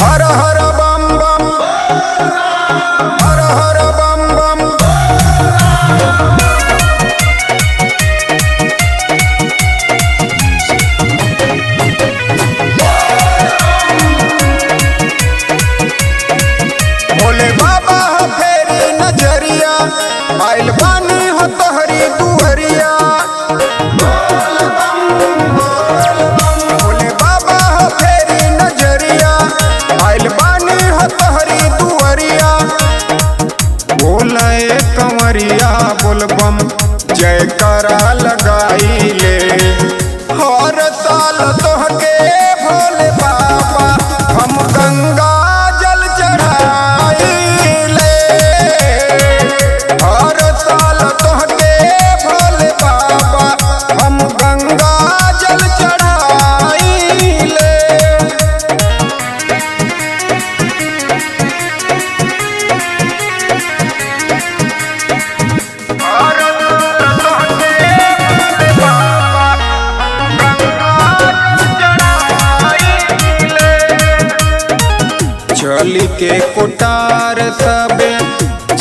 हर हर बम बम, हर हर बम बम। भोले बाबा हो फेरी नजरिया, आइल बानी हो तोहरी दुहरिया। भोले बाबा हो फेरी नजरिया, आइल बानी हो तोहरी दुहरिया। बोले कंवरिया बोलबम जयकारा लगाई ले, हर साल तोहके भोले बाबा हम गंगा जल चढ़ाइले। हर साल तोहके भोले बाबा हम गंगा जल चढ़ाइले। चली के कोटार सबे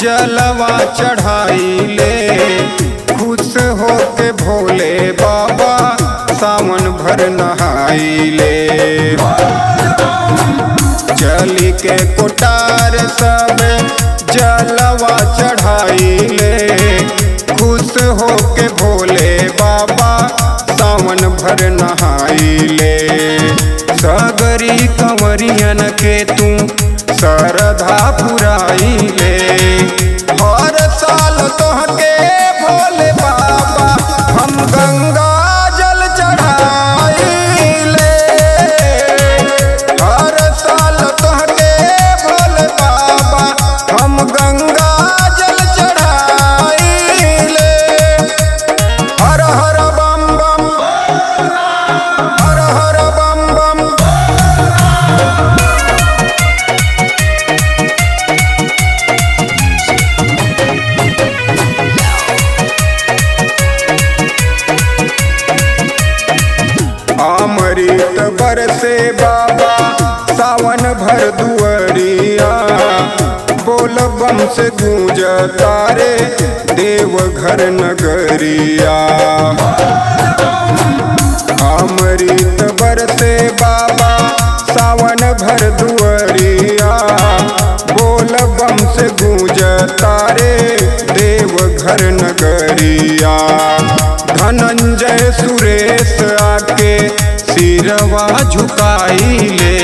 जलवा चढ़ाइले, खुश होके भोले बाबा सावन भर नहाइले। चली के कोटार सबे जलवा चढ़ाइले, खुश होके भोले बाबा सावन भर नहाइले। सगरी कंवरियन के तू सरधा पुराइले, हर साल तोहके भोले बाबा हम गंगा जल चढ़ाइले। हर साल तोहके भोले बाबा हम गंगा जल चढ़ाइले। हर हर बम बम, हर हर बम बम। अमृत बरसे बाबा सावन भर दुअरिया, बोल बम से गूंज तारे देवघर नगरिया। अमृत बरसे बाबा सावन भर दुअरिया, बोल बम से गूंज तारे देवघर नगरिया। धनंजय सुरेश आके सिरवा झुकाइले,